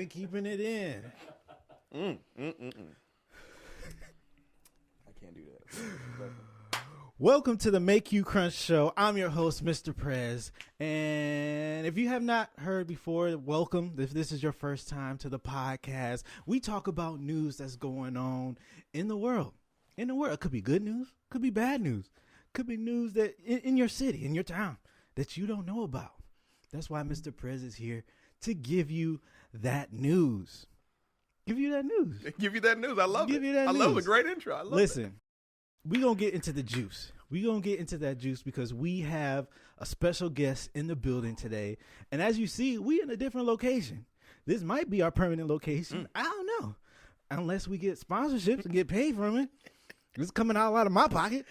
been keeping it in. I can't do that. Welcome to the Make You Crunch Show. I'm your host, Mr. Prez. And if you have not heard before, welcome. If this is your first time to the podcast, we talk about news that's going on in the world. In the world. It could be good news. Could be bad news. Could be news that in your city, in your town, that you don't know about. That's why Mr. Prez is here to give you that news. Give you that news. Give you that news. I love Give it. you that I news. love a great intro. I love Listen, we're going to get into the juice. We're going to get into that juice because we have a special guest in the building today. And as you see, we in a different location. This might be our permanent location. I don't know. Unless we get sponsorships and get paid from it. It's coming out a lot of my pocket.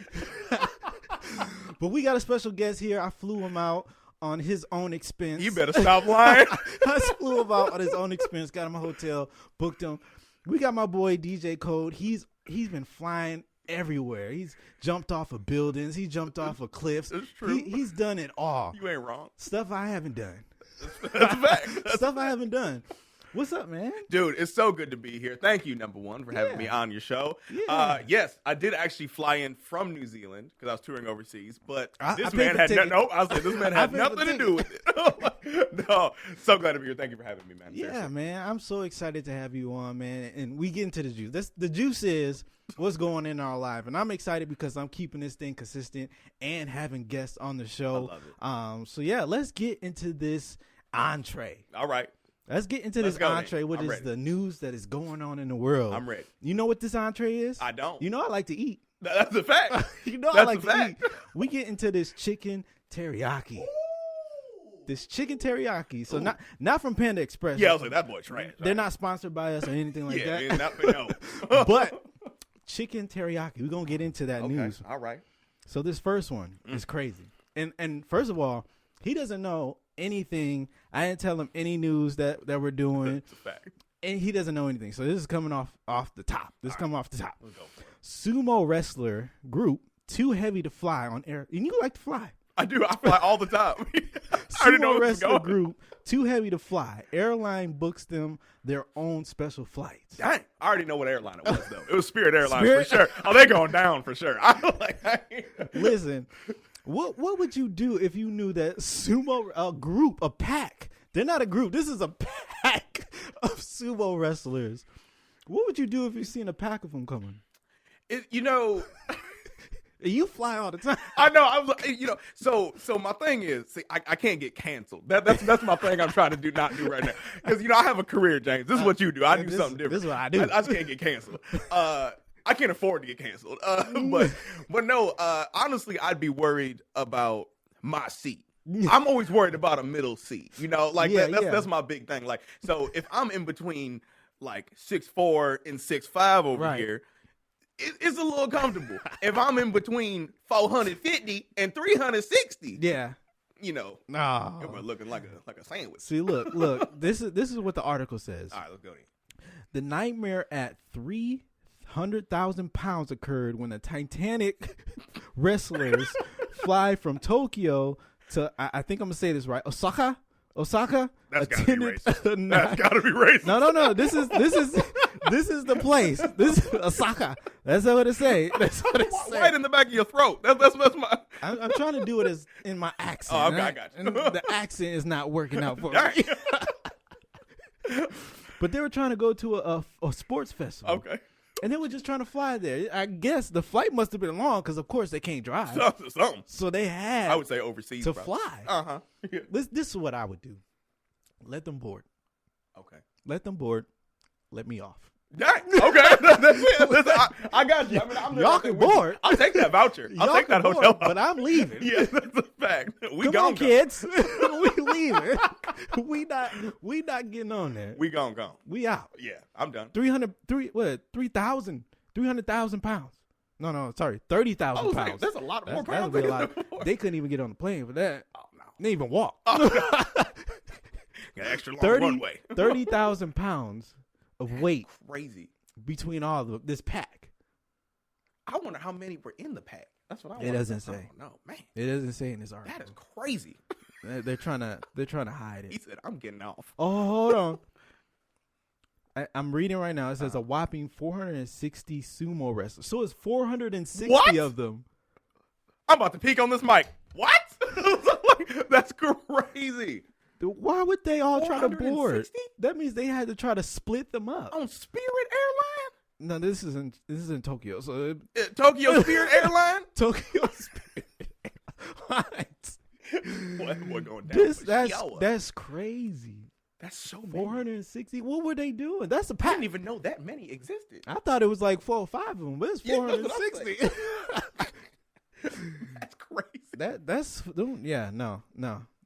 But we got a special guest here. I flew him out on his own expense. You better stop lying. I flew him out on his own expense, got him a hotel, booked him. We got my boy DJ Code. He's been flying everywhere. He's jumped off of buildings. He jumped off of cliffs. It's true. He's done it all. You ain't wrong. Stuff I haven't done. That's a fact. Stuff I haven't done. What's up, man? Dude, it's so good to be here. Thank you, number one, for having me on your show. Yeah. Yes, I did actually fly in from New Zealand because I was touring overseas, but I this paid man the had ticket. no. I was like, this man had nothing to do with it. No, so glad to be here. Thank you for having me, man. Yeah, Seriously. man. I'm so excited to have you on, man. And we get into the juice. The juice is what's going in our life. And I'm excited because I'm keeping this thing consistent and having guests on the show. I love it. So, yeah, let's get into this entree. All right. Let's get into Let's this go, entree. man. What I'm is ready. the news that is going on in the world? I'm ready. You know what this entree is? I don't. You know I like to eat. That's a fact. You know I That's like a to fact. eat. We get into this chicken teriyaki. This chicken teriyaki. So not from Panda Express. Yeah, I was like, that boy trash. They're not sponsored by us or anything like Yeah, that. no. But chicken teriyaki. We're going to get into that Okay, news. all right. So this first one is crazy. And first of all, he doesn't know anything. I didn't tell him any news that we're doing. It's a fact. And he doesn't know anything. So this is coming off the top. This is coming off the top. Let's go for it. Sumo wrestler group too heavy to fly on air. And you like to fly. I do. I fly all the time. I already know Sumo where wrestler this is going. group too heavy to fly. Airline books them their own special flights. Dang, I already know what airline it was, though. It was Spirit Airlines Spirit? for sure. Oh, they going down for sure. Listen, what would you do if you knew that a pack? They're not a group. This is a pack of sumo wrestlers. What would you do if you seen a pack of them coming? You fly all the time. I know. I was, so my thing is, see, I can't get canceled. That's my thing. I'm trying to not do right now because I have a career, James. This is what you do. I do something different. This is what I do. I just can't get canceled. I can't afford to get canceled. But no. Honestly, I'd be worried about my seat. I'm always worried about a middle seat. That's my big thing. Like, so if I'm in between like 6'4" and 6'5" over here. It's a little comfortable. If I'm in between 450 and 360, Yeah. we're looking like a sandwich. See, look. This is what the article says. All right, let's go then. The nightmare at 300,000 pounds occurred when the Titanic wrestlers fly from Tokyo to I think I'm gonna say this right. Osaka. That's gotta be racist. That's gotta be racist. No. This is the place. This is Osaka. That's what it say. That's what it say. Right in the back of your throat. That's my. I'm trying to do it as in my accent. Oh, okay, I got you. And the accent is not working out for me. But they were trying to go to a sports festival. Okay. And they were just trying to fly there. I guess the flight must have been long because, of course, they can't drive. Something. So they had I would say overseas to probably. fly. Uh-huh. Yeah. This is what I would do. Let them board. Okay. Let them board. Let me off. Dang. Okay. That's it. Listen, I got you. I mean, I'm Y'all can board. I'll take that voucher. I'll take that hotel. But I'm leaving. Yeah, that's a fact. We Come gone on, kids. We leaving. We not getting on there. We gone. We out. Yeah, I'm done. 300,000 pounds. No, sorry, 30,000 pounds. That's a lot more pounds. That'd be a lot. They couldn't even get on the plane for that. Oh no. They didn't even walk. Got extra long runway. 30,000 pounds of weight Crazy. between all of this pack. I wonder how many were in the pack. That's what I want. It doesn't say. No, man. It doesn't say in this article. That is crazy. They're trying to hide He it. said, I'm getting off. Oh, hold on. I'm reading right now. It says a whopping 460 sumo wrestlers. So it's 460 What? of them. I'm about to peek on this mic. What? That's crazy. Why would they all try to board? 460? That means they had to try to split them up. On Spirit Airline? No, this is in Tokyo. So Tokyo Spirit Airline? Tokyo Spirit Airlines. Boy, going down. That's crazy. That's so many. 460. What were they doing? That's a I pack. didn't even know that many existed. I thought it was like 4 or 5 of them, but it's 460. That's crazy. That's no.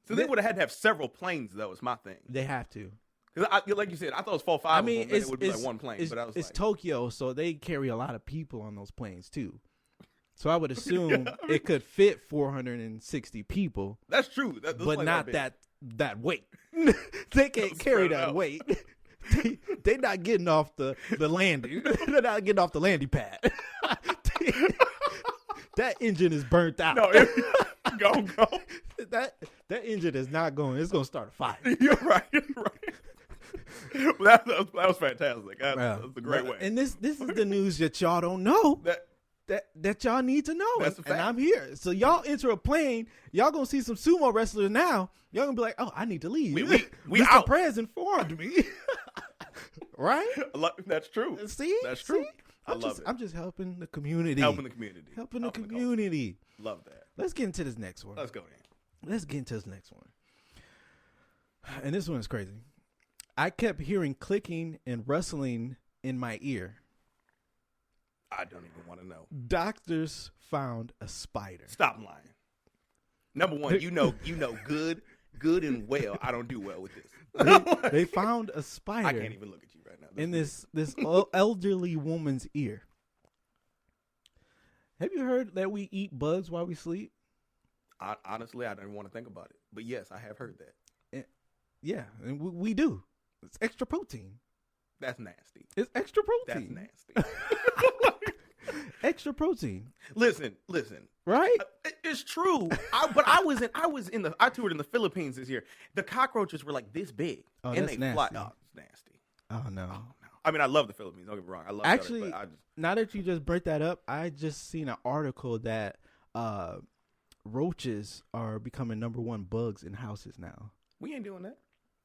So they would have had to have several planes, though. Is my thing. They have to. Like you said, I thought it was 4 or 5. I mean, of them, it would be like one plane. But I was it's like, Tokyo, so they carry a lot of people on those planes too. So I would assume it could fit 460 people. That's true, but not that weight. They can't carry that weight. They're not getting off the landing. They're not getting off the landing pad. That engine is burnt out. No, go. That engine is not going. It's going to start a fire. You're right. That was fantastic. That's a great way. And this is the news that y'all don't know. That y'all need to know. That's a fact. And I'm here. So y'all enter a plane. Y'all gonna see some sumo wrestlers now. Y'all gonna be like, oh, I need to leave. We Mr. out. Prez informed me. Right? That's true. See? That's true. I love it. I'm just helping the community. Helping the community. Love that. Let's get into this next one. Let's go in. Let's get into this next one. And this one is crazy. I kept hearing clicking and rustling in my ear. I don't even want to know. Doctors found a spider. Stop lying. Number one, you know good and well. I don't do well with this. They found a spider. I can't even look at you right now. In this elderly woman's ear. Have you heard that we eat bugs while we sleep? Honestly, I don't even want to think about it. But yes, I have heard that. Yeah, and we do. It's extra protein. That's nasty. It's extra protein. That's nasty. Extra protein. Listen. Right? It's true. I toured in the Philippines this year. The cockroaches were like this big. Oh, and that's they nasty. fly. Oh, it's nasty. Oh no. I mean, I love the Philippines. Don't get me wrong. I love Actually, it, but now that you just brought that up, I just seen an article that roaches are becoming #1 bugs in houses now. We ain't doing that.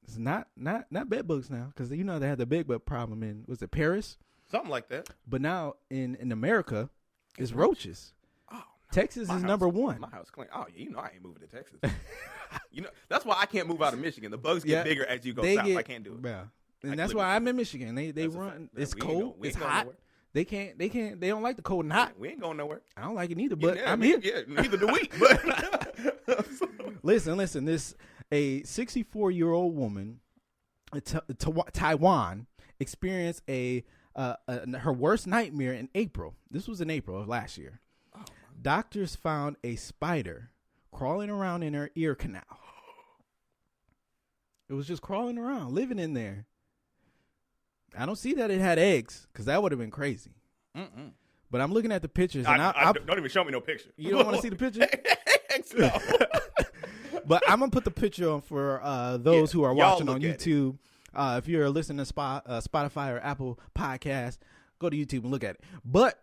It's not bed bugs now, because they had the bed bug problem in, was it Paris? Something like that. But now in America, it's roaches. Oh, no. Texas is #1. My house clean. Oh, yeah, I ain't moving to Texas. That's why I can't move out of Michigan. The bugs get bigger as you go south. I can't do it. Yeah. And that's why I'm in Michigan. They run. It's cold. It's hot. They can't. They don't like the cold and hot. We ain't going nowhere. I don't like it either. But I'm here. here. Yeah, neither do we. But listen. A 64-year-old woman, Taiwan, experienced her worst nightmare in April. This was in April of last year. Oh, doctors found a spider crawling around in her ear canal. It was just crawling around, living in there. I don't see that it had eggs, because that would have been crazy. But I'm looking at the pictures. And I don't even show me no picture. You don't want to see the picture? No. But I'm going to put the picture on for those who are watching on YouTube. If you're listening to Spotify or Apple Podcasts, go to YouTube and look at it. But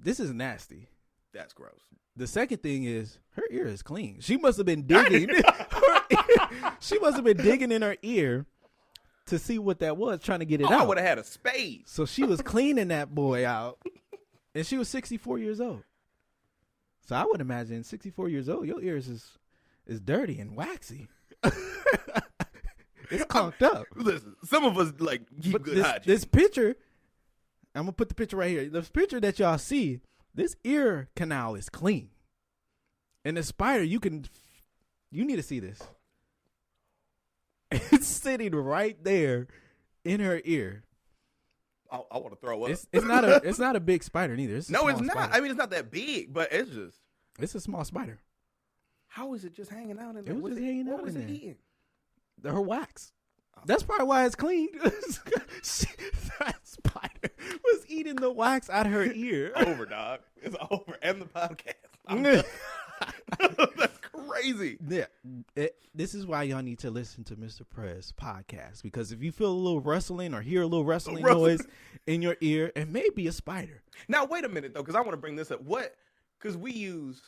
this is nasty. That's gross. The second thing is her ear is clean. She must have been digging. She must have been digging in her ear to see what that was, trying to get it out. I would have had a spade. So she was cleaning that boy out. And she was 64 years old. So I would imagine 64 years old, your ears is dirty and waxy. It's conked up. Listen, some of us keep good hygiene. This picture, I'm gonna put the picture right here. This picture that y'all see, this ear canal is clean. And the spider, you need to see this. It's sitting right there in her ear. I want to throw up. It's not a big spider neither. It's not. Spider. I mean, it's not that big, but it's a small spider. How is it just hanging out in there? It was just hanging out in there. What was it eating? Her wax. That's probably why it's clean. That spider was eating the wax out of her ear. Over, dog. It's over. And the podcast. That's crazy. crazy. Yeah, this is why y'all need to listen to Mr. Prez podcast, because if you feel a little rustling or hear a little rustling noise in your ear, it may be a spider. Now wait a minute though, because I want to bring this up. Because we use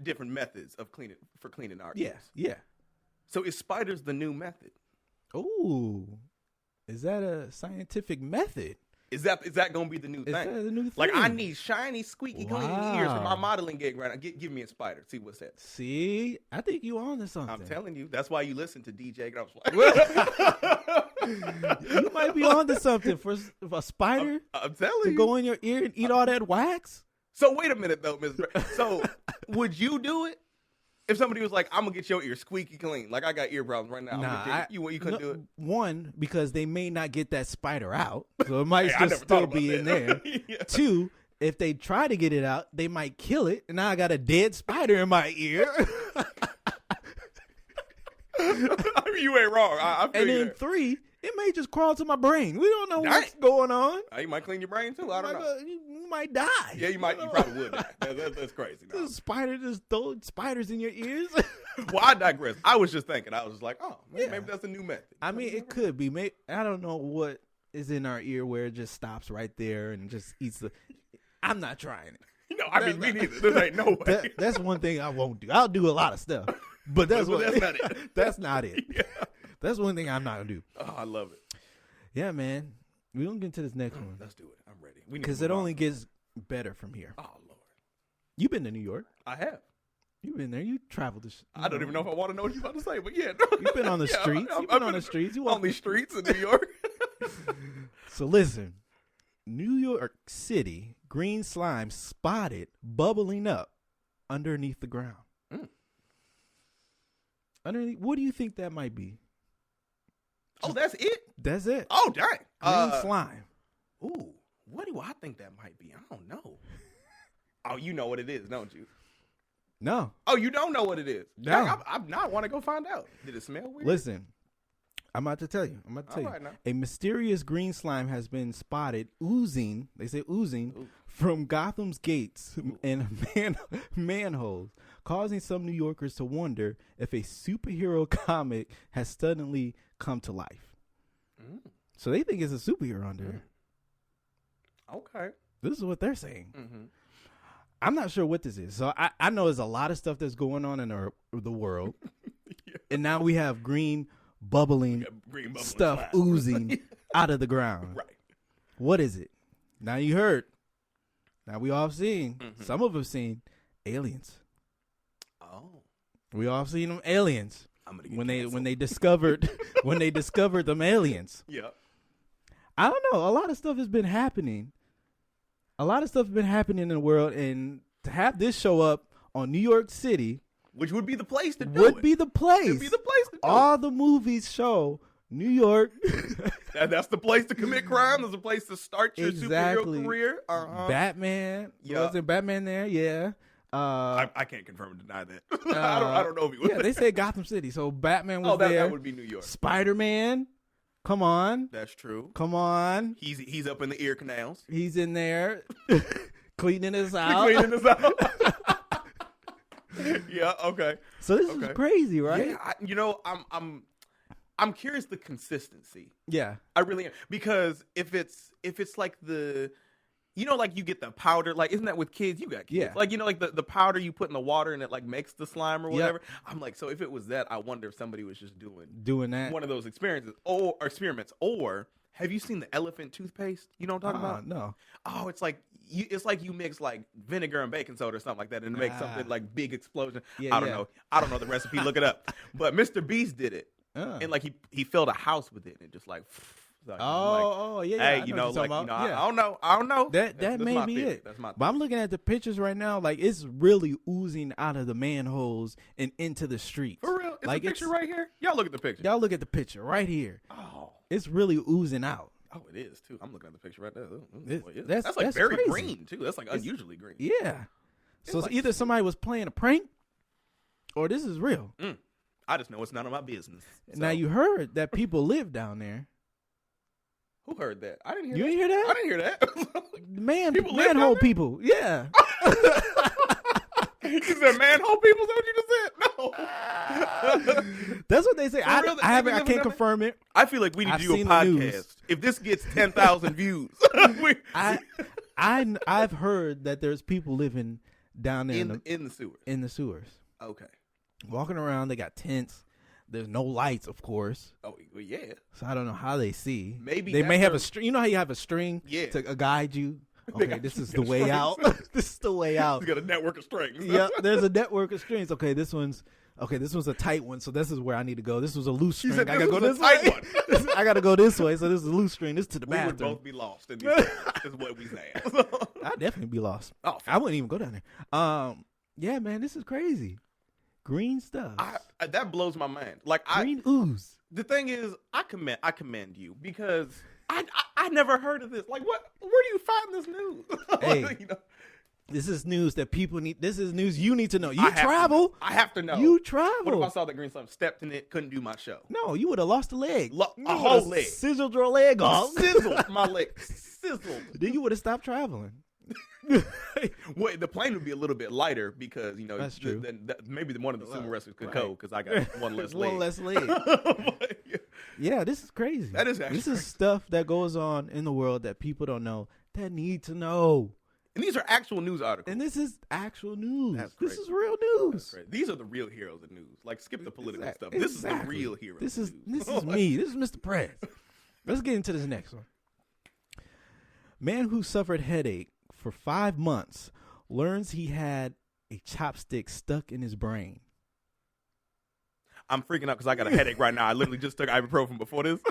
different methods of cleaning our ears. Yeah. So is spiders the new method? Ooh, is that a scientific method? Is that gonna be the new thing? Is that the new thing? Like, I need shiny, squeaky clean ears for my modeling gig right now. Give me a spider. See what's that. See, I think you on to something. I'm telling you. That's why you listen to DJ. You might be on to something for a spider. I'm telling to you. Go in your ear and eat all that wax. So wait a minute though, Mr. So would you do it? If somebody was like, I'm going to get your ear squeaky clean. Like, I got ear problems right now. Nah, you couldn't do it? One, because they may not get that spider out. So it might just still be in there. Yeah. Two, if they try to get it out, they might kill it. And now I got a dead spider in my ear. I mean, you ain't wrong. I feel and you then there. Three, it may just crawl to my brain. We don't know what's going on. You might clean your brain too. I don't know. You might die. Yeah, you might. You probably would die. That's crazy. No. This spider just throwing spiders in your ears. Well, I digress. I was just thinking. I was just like, oh, maybe that's a new method. I mean, it could be. Maybe, I don't know what is in our ear where it just stops right there and just eats the. I'm not trying it. Me neither. There ain't no way. That's one thing I won't do. I'll do a lot of stuff, but that's not it. That's not it. Yeah. That's one thing I'm not gonna do. Oh, I love it. Yeah, man. We're gonna get into this next one. Let's do it. I'm ready. Because it only gets better from here. Oh, Lord. You've been to New York. I have. You've been there. You traveled this. I don't even know if I want to know what you're about to say, but yeah. You've been on the streets. You've been on the streets. You on these streets in New York. So listen, New York City, green slime spotted bubbling up underneath the ground. Underneath, what do you think that might be? Oh, that's it? That's it. Oh, dang. Green slime. Ooh, what do I think that might be? I don't know. Oh, you know what it is, don't you? No. Oh, you don't know what it is? No. Dang, I now want to go find out. Did it smell weird? Listen, I'm about to tell you. Right now. A mysterious green slime has been spotted oozing, they say oozing, from Gotham's gates and manholes, causing some New Yorkers to wonder if a superhero comic has suddenly come to life. So they think it's a superhero under there. Okay. This is what they're saying. I'm not sure what this is. So I know there's a lot of stuff that's going on in the world. Yeah. And now we have green bubbling stuff slime. Oozing out of the ground. Right. What is it? Now you heard. Now we all have seen. Some of us seen aliens. Oh. We all seen them aliens. When they discovered them aliens. Yeah. I don't know. A lot of stuff has been happening. A lot of stuff has been happening in the world, and to have this show up on New York City, which would be the place to do would be the place. Would be the place to do all the movies show New York. That's the place to commit crime. There's a place to start your superhero career. Batman. Yeah. Wasn't Batman there? Yeah. I can't confirm or deny that. I don't know if he was. Yeah, they said Gotham City, so Batman was there. That would be New York. Spider-Man. Come on. That's true. Come on. He's up in the ear canals. He's in there cleaning us out. Yeah, okay. So this is crazy, right? Yeah, I'm curious the consistency. Yeah. I really am. Because if it's like like you get the powder, like, isn't that with kids? You got kids. Yeah. Like, like the powder you put in the water and it like makes the slime or whatever. Yep. I'm like, so if it was that, I wonder if somebody was just doing that. One of those experiences or experiments. Or have you seen the elephant toothpaste? You know what I'm talking about? No. Oh, it's like you mix like vinegar and baking soda or something like that and it makes something like big explosion. Yeah, I don't know. I don't know the recipe. Look it up. But Mr. Beast did it. And like he filled a house with it and just like yeah. Hey, I don't know. That may be it. That's my theory. But I'm looking at the pictures right now, like it's really oozing out of the manholes and into the streets. For real? It's like a picture right here? Y'all look at the picture. Y'all look at the picture right here. Oh. It's really oozing out. Oh, it is too. I'm looking at the picture right there. That's like very crazy. green too. That's like unusually green. Yeah. So it's either somebody was playing a prank or this is real. I just know it's none of my business. So. Now you heard that people live down there. Who heard that? I didn't hear that. You didn't hear that? I didn't hear that. Manhole people. Yeah. You said manhole people? Is that what you just said? No. That's what they say. I can't confirm it. I feel like we need to do a podcast. If this gets 10,000 views, I've heard that there's people living down there in the sewers. In the sewers. Okay. Walking around, they got tents. There's no lights, of course. Oh, well, yeah. So I don't know how they see. Maybe they may have a string. You know how you have a string to guide you? Okay, this is the way out. This is the way out. You got a network of strings. Yep, there's a network of strings. Okay, this one's a tight one, so this is where I need to go. This was a loose string. I gotta go this way. I gotta go this way, so this is a loose string. This is to the bathroom. We would both be lost in these is what we say. I'd definitely be lost. Oh, I wouldn't even go down there. Yeah, man, this is crazy. Green stuff. That blows my mind. Like green ooze. The thing is, I commend you because I never heard of this. Like, what? Where do you find this news? Hey, this is news that people need. This is news you need to know. You travel. I have to know. You travel. What if I saw that green stuff, stepped in it, couldn't do my show? No, you would have lost a leg. A whole leg. Sizzled your leg off. Sizzled my leg. Sizzled. Then you would have stopped traveling. Well, the plane would be a little bit lighter because that's true. Maybe one of the sumo wrestlers could go because I got one less leg. One less leg. Yeah, this is crazy. That is actually is stuff that goes on in the world that people don't know that need to know. And these are actual news articles. And this is actual news. That's this crazy. is real news. These are the real heroes of news. Like, skip the political stuff. This is the real hero. This is me. This is Mr. Prez. Let's get into this next one. Man who suffered headache for 5 months learns he had a chopstick stuck in his brain. I'm freaking out because I got a headache right now. I literally just took ibuprofen before this.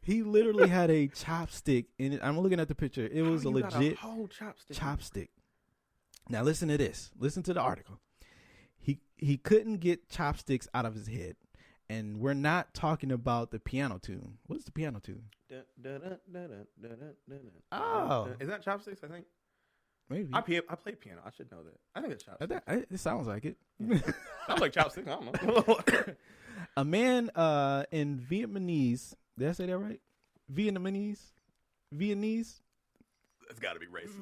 He literally had a chopstick in it. I'm looking at the picture. It was a legit whole chopstick. Now listen to this. Listen to the article. He couldn't get chopsticks out of his head. And we're not talking about the piano tune. What's the piano tune? Oh. Is that chopsticks, I think? Maybe. I play piano. I should know that. I think it's chopsticks. It sounds like it. Sounds like chopsticks. I don't know. A man in Vietnamese. Did I say that right? Vietnamese? That's got to be racist.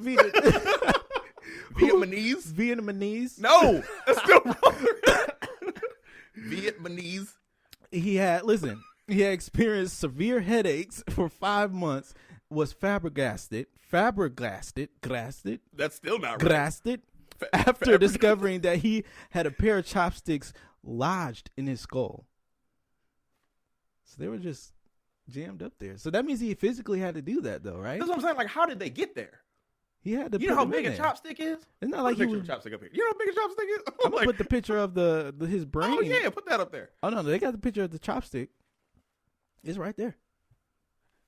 Vietnamese? No, that's still wrong. Vietnamese. He had experienced severe headaches for 5 months, was flabbergasted. That's still not right. After discovering that he had a pair of chopsticks lodged in his skull. So they were just jammed up there. So that means he physically had to do that, though, right? That's what I'm saying. Like, how did they get there? He had to. You know how big a chopstick is? It's not like he was chopstick up here. You know how big a chopstick is? I'm gonna put the picture of his brain. Oh yeah, put that up there. Oh no, they got the picture of the chopstick. It's right there.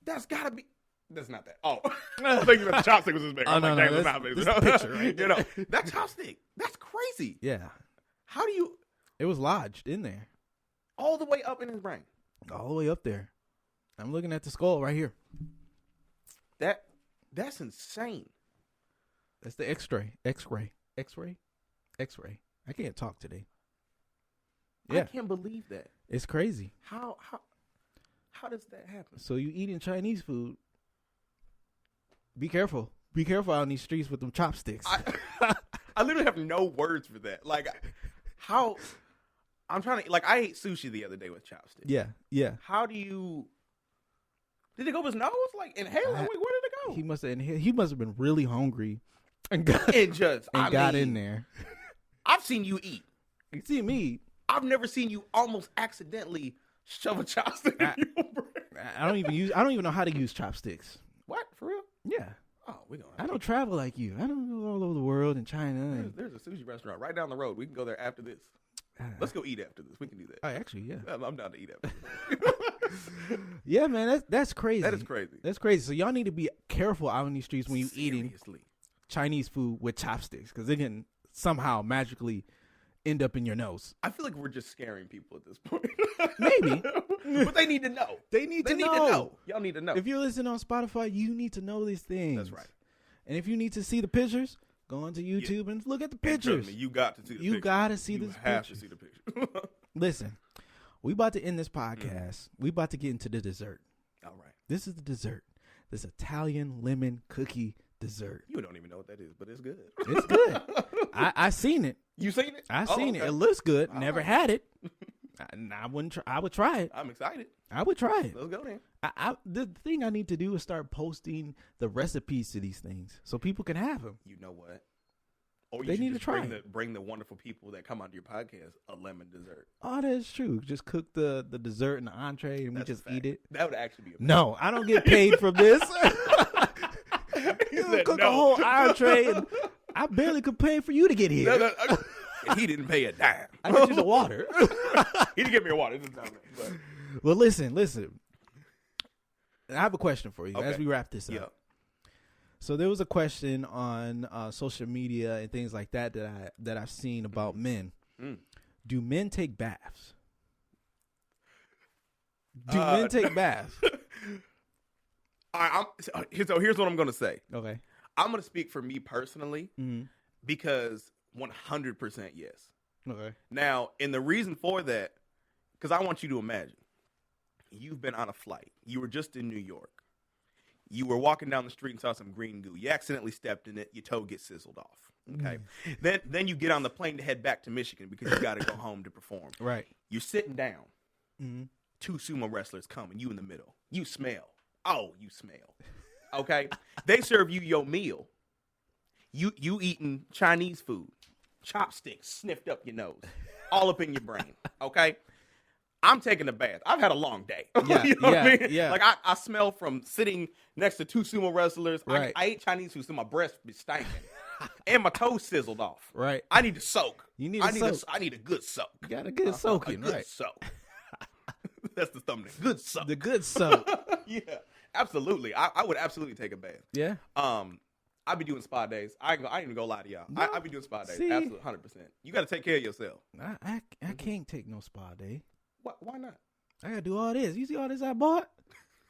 That's gotta be. That's not that. Oh, I was thinking that the chopstick was as big. Oh, no, that's not big. This picture, right? That chopstick. That's crazy. Yeah. How do you? It was lodged in there, all the way up in his brain. All the way up there. I'm looking at the skull right here. That's insane. That's the X-ray. I can't talk today. Yeah. I can't believe that. It's crazy. How does that happen? So you eating Chinese food. Be careful. Be careful out in these streets with them chopsticks. I literally have no words for that. Like, how? I'm trying to, like, I ate sushi the other day with chopsticks. Yeah. How do you? Did it go up his nose? Like, inhale? Wait, where did it go? He must have been really hungry and got in there. I've seen you eat. You see me eat. I've never seen you almost accidentally shove a chopstick in your brain. I don't even know how to use chopsticks. What? For real? Yeah. Oh, I don't travel like you. I don't go all over the world in China. There's a sushi restaurant right down the road. We can go there after this. Let's go eat after this. We can do that. Actually, yeah. I'm down to eat after this. Yeah, man, that's crazy. That is crazy. That's crazy. So y'all need to be careful out in these streets when you're eating Chinese food with chopsticks because they can somehow magically end up in your nose. I feel like we're just scaring people at this point. Maybe. But they need to know. They need to know. Y'all need to know. If you're listening on Spotify, you need to know these things. That's right. And if you need to see the pictures, go onto YouTube and look at the pictures. Me, you got to see the pictures. You got to see this picture. You have to see the picture. Listen, we about to end this podcast. We about to get into the dessert. All right. This is the dessert. This Italian lemon cookie dessert. You don't even know what that is, but it's good. It's good. I seen it. You seen it? I seen it. It looks good. Never had it. I wouldn't. I would try it. I'm excited. I would try it. Let's go then. The thing I need to do is start posting the recipes to these things so people can have them. You know what? Or they need to try bring the wonderful people that come onto your podcast a lemon dessert. Oh, that's true. Just cook the dessert and the entree, and we just eat it. That would actually be. No, I don't get paid from this. You cook a whole entree, and I barely could pay for you to get here. And he didn't pay a dime. I get you the water. He didn't give me a water. Well, listen. I have a question for you as we wrap this up. Yep. So there was a question on social media and things like that I've seen about men. Do men take baths? Do men take baths? So here's what I'm going to say. Okay. I'm going to speak for me personally because 100% yes. Okay. Now, and the reason for that, because I want you to imagine, you've been on a flight. You were just in New York. You were walking down the street and saw some green goo. You accidentally stepped in it. Your toe gets sizzled off. Okay. Then you get on the plane to head back to Michigan because you got to go home to perform. Right. You're sitting down. 2 sumo wrestlers come and you in the middle. You smell. Oh, you smell. Okay. They serve you your meal. You eating Chinese food. Chopsticks sniffed up your nose. All up in your brain. Okay. I'm taking a bath. I've had a long day. Yeah, you know what I mean? Yeah. Like I smell from sitting next to 2 sumo wrestlers. Right. I ate Chinese food, so my breath be stinking. And my toes sizzled off. Right. I need to soak. You need I need a good soak. You got a good soaking, a good right? soak. That's the thumbnail. Good soak. The good soak. Yeah, absolutely. I would absolutely take a bath. Yeah. I'd be doing spa days. I ain't even gonna lie to y'all. No. I'd be doing spa days. See? Absolutely, 100%. You got to take care of yourself. I can't take no spa day. Why not? I gotta do all this. You see all this I bought?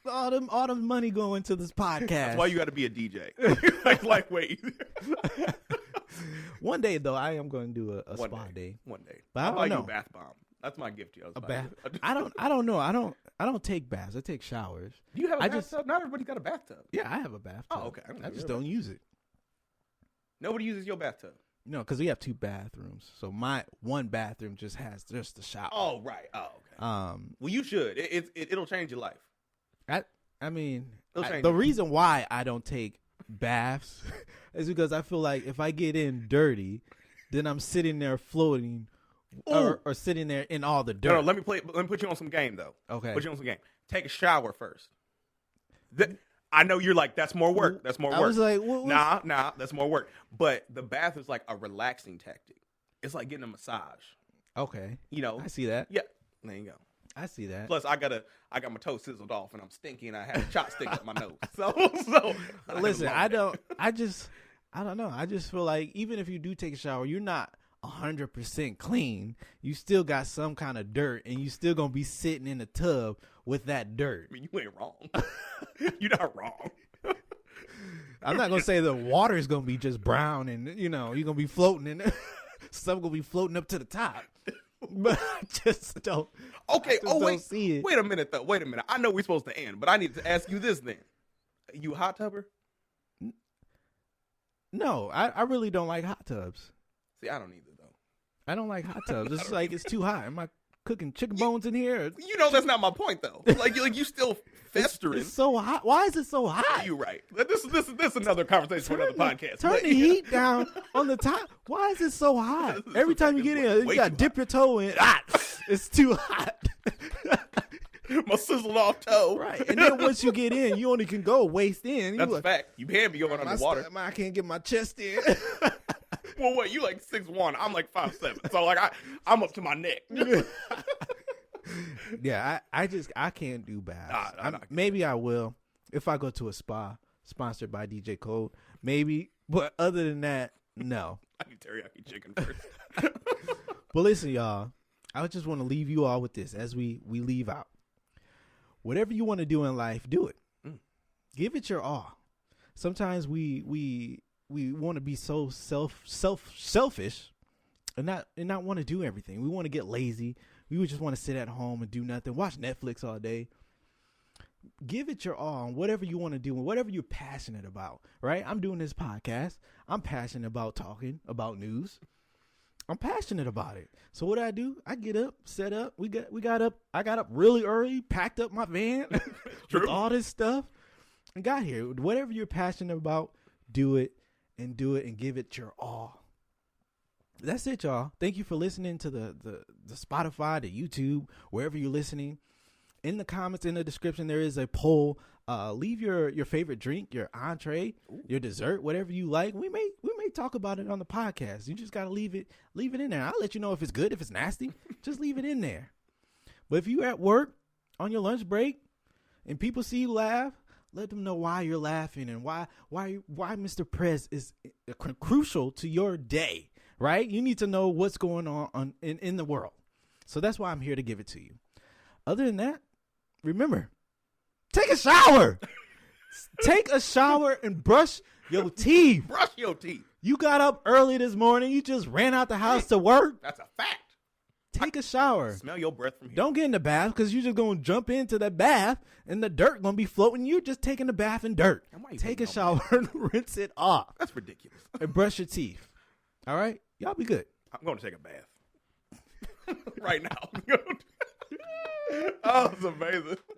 All them money going to this podcast. That's why you got to be a DJ. Lightweight. One day though, I am going to do a spa day. One day. But I'll buy you know. a bath bomb. That's my gift to you. A bath. I don't know. I don't take baths. I take showers. Do you have a bathtub? Not everybody's got a bathtub. Yeah, I have a bathtub. Oh, okay. I just don't use it. Nobody uses your bathtub. No, because we have 2 bathrooms. So my one bathroom just has just the shower. Oh, right. Oh, okay. Well, you should. It'll change your life. I mean, change the it. reason why I don't take baths is because I feel like if I get in dirty, then I'm sitting there floating or sitting there in all the dirt. No, let me put you on some game though. Okay. Put you on some game. Take a shower first. I know you're like, that's more work. That's more work. I was like, nah, that's more work. But the bath is like a relaxing tactic. It's like getting a massage. Okay. You know. I see that. Yeah. There you go. I see that. Plus, I got my toe sizzled off and I'm stinky and I have a chopstick up my nose. So listen, I don't know. I just feel like even if you do take a shower, you're not 100% clean. You still got some kind of dirt, and you still gonna be sitting in the tub with that dirt. I mean, you ain't wrong. You're not wrong. I'm not gonna say the water is gonna be just brown, and you're gonna be floating, and some gonna be floating up to the top. But I just don't. Okay. Don't see it. Wait a minute, though. Wait a minute. I know we're supposed to end, but I need to ask you this then. You a hot tubber? No, I really don't like hot tubs. See, I don't either, though. I don't like hot tubs. It's like it's too hot. Am I cooking chicken bones in here? You know that's not my point, though. Like you still festering. It's so hot. Why is it so hot? You're right. This is another conversation for another podcast. Turn the heat down on the top. Why is it so hot? Every time you get in, you gotta dip your toe in. It's too hot. My sizzled off toe. Right. And then once you get in, you only can go waist in. That's a fact. You can't be going underwater. I can't get my chest in. Well, what? You like 6'1". I'm like 5'7". So like I'm up to my neck. Yeah, I can't do baths. Maybe I will if I go to a spa sponsored by DJ Code. Maybe, but other than that, no. I need teriyaki chicken first. But listen, y'all, I just want to leave you all with this as we leave out. Whatever you want to do in life, do it. Give it your all. Sometimes we want to be so selfish and not want to do everything. We want to get lazy. We would just want to sit at home and do nothing, watch Netflix all day. Give it your all on whatever you want to do and whatever you're passionate about, right? I'm doing this podcast. I'm passionate about talking about news. I'm passionate about it. So what I do? I get up, set up. I got up really early, packed up my van with all this stuff, and got here. Whatever you're passionate about, do it and give it your all. That's it, y'all. Thank you for listening to the Spotify, the YouTube, wherever you're listening. In the comments, in the description, there is a poll. Leave your favorite drink, your entree, your dessert, whatever you like. We may talk about it on the podcast. You just gotta leave it in there. I'll let you know if it's good, if it's nasty. Just leave it in there. But if you're at work on your lunch break and people see you laugh, let them know why you're laughing and why Mr. Prez is crucial to your day. Right? You need to know what's going on in the world. So that's why I'm here to give it to you. Other than that, remember, take a shower. Take a shower and brush your teeth. Brush your teeth. You got up early this morning. You just ran out the house to work. That's a fact. Take a shower. Smell your breath from here. Don't get in the bath because you're just going to jump into the bath and the dirt going to be floating. You're just taking the bath in dirt. Take a shower and rinse it off. That's ridiculous. And brush your teeth. All right? Y'all be good. I'm going to take a bath right now. Oh, it's amazing.